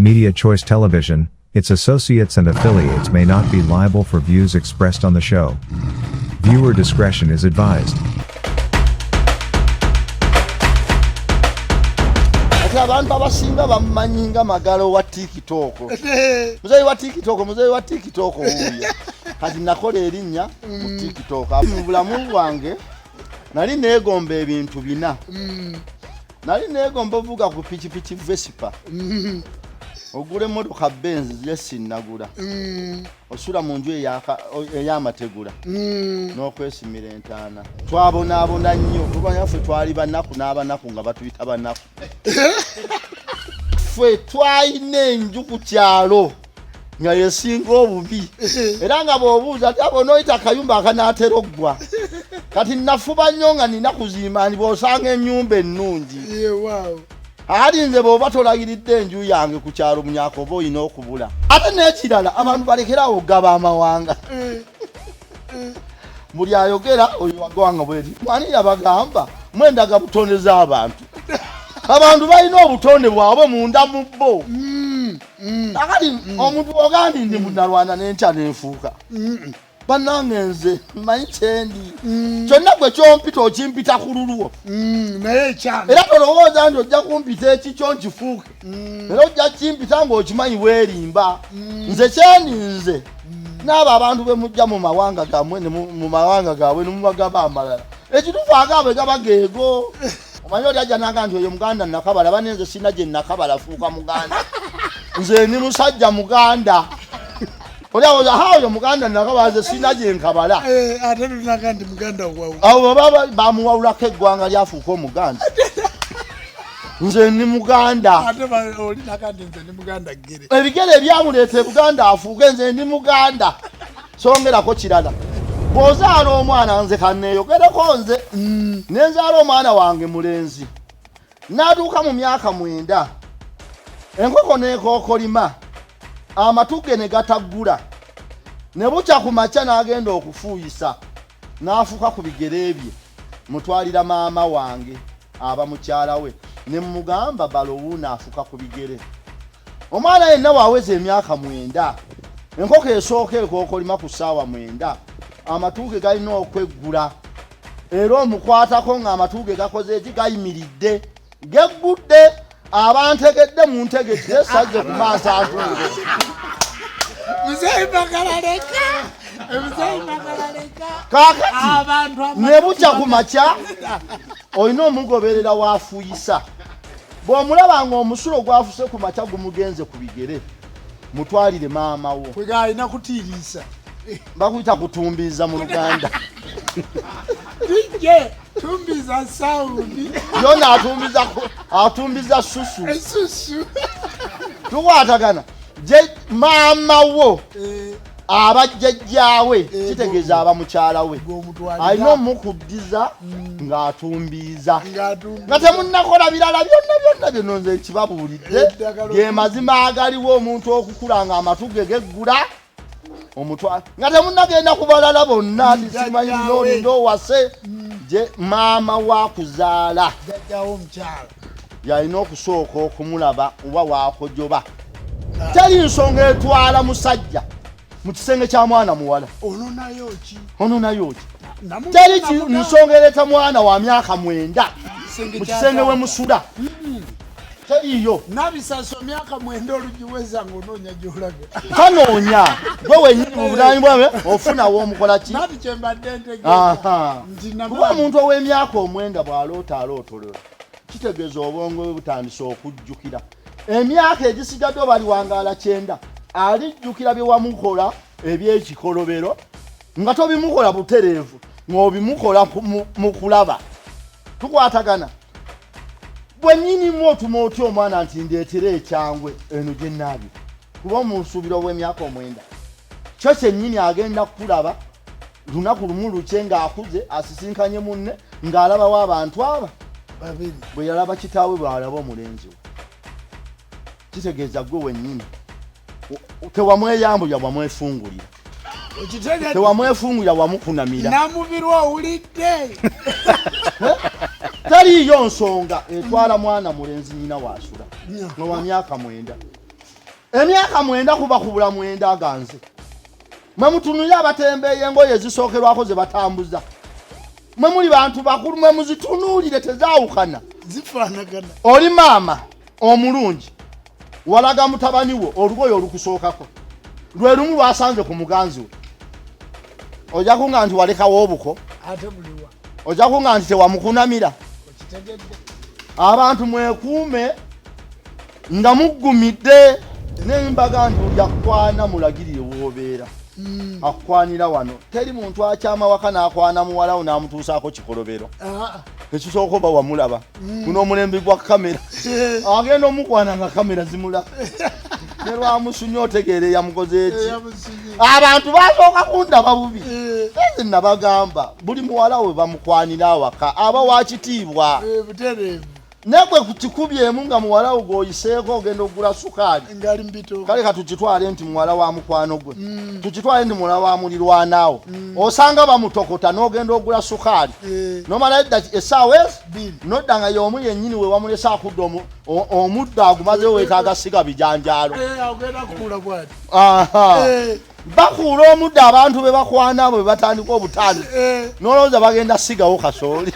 Media Choice Television, its associates and affiliates may not be liable for views expressed on the show. Viewer discretion is advised. Abantu abasinga bamanyinga Magala wa TikTok. Mzee wa TikTok huyo. Kati nakola erinnya mu TikTok. Mu bulamu bwange nali neegomba ebintu bina. Nali neegomba ovuga ku pikipiki Vespa. Ogule motoka Benz yesinagula. Osula mu nju ey'amategula. N'okwesimira entaana. Twabonaabona nnyo kuba yaffe twali banaku n'abanaku nga batuyita banaku. Fwe twalina enju ku kyalo nga yesinga obubi. Era nga bw'obuuza ati abo n'oyita akayumba akanaatera oggwa. Kati nafuba nnyo nga nina kuziima bw'osanga ennyumba ennungi. Ali nze bw'oba tolagiridde enju yange ku kyalo Munyaka oba olina okubula. Ate n'ekirala abantu balekerawo ogaba amawanga. Buli ayogera oyo wagwanga bweti. Mwani yabagamba mwendaga butonde z'abantu. Abantu balina obutonde bwabwe munda mu bo. Akali omuntu ogandi ndi munalwana n'enkya n'enfuuka. Bannange nze mmanyi kyendi. Kyonna gwe kyompita okimpita ku lulwo. Naye kyana. Era tolowooza nti ojja kumpita ekikyo nkifuuke. Era ojja kimpita ng'okimanyi weerimba. Nze kyendi nze. N'abo abantu be mujja mu mawanga gammwe ne mu mawanga gaabwe ne mubagaba amalala. Ekituufu agaabwe gaba geego. Omanyi oli ajja n'agamba nti oyo Muganda nakabala banenze sina gye nakabala afuuka Muganda. Nze ni musajja Muganda. Olyawoza hayo Muganda nakabaze sina gye nkabala. Ate tunaga nti Muganda wawu. Awo baba bamuwawulako eggwanga lyafuuka Omuganda. Nze ni Muganda. Ate oli nakandi nze ni Muganda gere. Ebigere ebyamuleeta Buganda afuuke nze ni Muganda. Songerako kirala. Bw'ozaala omwana nze kanneeyogereko nze. Nenzaala omwana wange mulenzi. N'atuuka mu myaka 9. Enkoko n'ekookolima. Amatuge ne gataggula. Ne bukya ku makya n'agenda okufuuyisa. N'afuuka ku bigere bye. Mutwalira maama wange aba mukyala we. Ne mugamba balowuuna afuuka ku bigere. Omwana yenna waaweza emyaka 9. Enkoko esooka ekookolima ku ssaawa 9. Amatuge galina okweggula. Era omukwatako ng'amatuge gakoze eki gayimiridde. Geggudde. Abantegedde mu ntegedde sajje ku maaso atunge. Mzee Magala leka. Mzee Magala leka. Kaakati ne bukya ku makya olina omugoberera waafuuyisa. Bw'omulaba ng'omusulo gwafuse ku makya gumugenze ku bigere. Mutwalire maama wo. Kwega alina kutiiriisa. Bakuyita kutumbiza mu Luganda. Ije tumbiza saundi. Yona atumbiza susu. Susu. Tukwatagana. Je maama wo. Abajjajjaawe kitegeeza aba mukyala we. Alina omukuddiza ng'atumbiza. Nga temunnakola birala byonna nze kibabuulidde. Ge mazima agaliwo omuntu okukula ng'amatuge geggula. Omutwa nga temunnagenda ku balala bonna simanyi ndo wase je maama wa kuzaala jajjawo omukyala yalina okusooka okumulaba oba waakojoba. Teri nsonga etwala musajja mu kisenge kya mwana muwala. Ono nayo ki? Teri nsonga ereeta mwana wa myaka 9 mu kisenge we musula. Teriyo. Nabisaso myaka 9 olugiweza ng'onoonya gy'olaga. Kanoonya. Gwe wenyini mu budaanyi bwawe ofunawo omukola ki? Nabi kye mbadde ntegeeza. Kuba omuntu ow'emyaka 9 bw'aloota alootolola. Kitegeeza obwongo bwe butandise okujjukira. Emyaka egisigadde bali wangaala 9 alijjukira bye wamukola eby'ekikolobero nga tobimukola butereevu ng'obimukola mu kulaba. Tukwatagana. Bwe nnyinimu otuma otya omwana nti ndeetera ekyangwe eno gye nnaabyo kuba omusuubiro w'emyaka 9 kyo kyennyini agenda kulaba lunaku lumu lukye ng'akuze asisinkanye munne ng'alabawo abantu aba babiri. Bwe yalaba kitaawe bw'alaba omulenzi we kitegeeza gwe wennyini tewamweyambulira wamwefungulira. Tewamwefungulira wamukunamira. Namubirwa owulidde. Taliyo nsonga etwala mwana mulenzi nyina wasula. Nga wa myaka 9. emyaka 9 kuba kubula 9 aganze mwe mutunulira abatembeeyo engoye ezisookerwako ze batambuza mwe muli bantu bakulu mwe muzitunuulire tezaawukana zifaanagana oli maama omulungi walaga mutabani wo olugoye olukusookako lwe lumu lwasanze ku muganzi we ojja kunga nti walekawo obuko ate buliwa ojja kunga nti tewamukunamira okitegedde abantu mwekuume nga muggumidde nembaga nti ojja kukwana mulagirire woobeera akukwanira wano teri muntu akyama waka n'akwana muwalawo n'amutuusaako kikolobero ekisooka oba wamulaba guno omulembe gwa kamera agenda omukwana nga kamera zimulaba ne lwamusunya otegeere yamukoze eki abantu basooka kundaba bubi ezi nabagamba buli muwala we bamukwanira awaka aba wakitiibwa butereevu nekwe kukikubyemu nga muwala we gwoyiseeko ogenda okugula sukaali ngali mbito kale katukitwale nti muwala wa mukwano gwe tukitwale nti muwala wa mulirwanaawo osanga bamutokota n'ogenda okugula sukaali nomala edda essaawa ezi nodda nga y'omu yennyini we wamulesa akudda omuddo agumazeyo weetaaga siga bijanjaalo agenda kukuula bwati bakuula omuddo abantu be bakwana abo be batandika obutandika nolowooza bagenda sigawo kasooli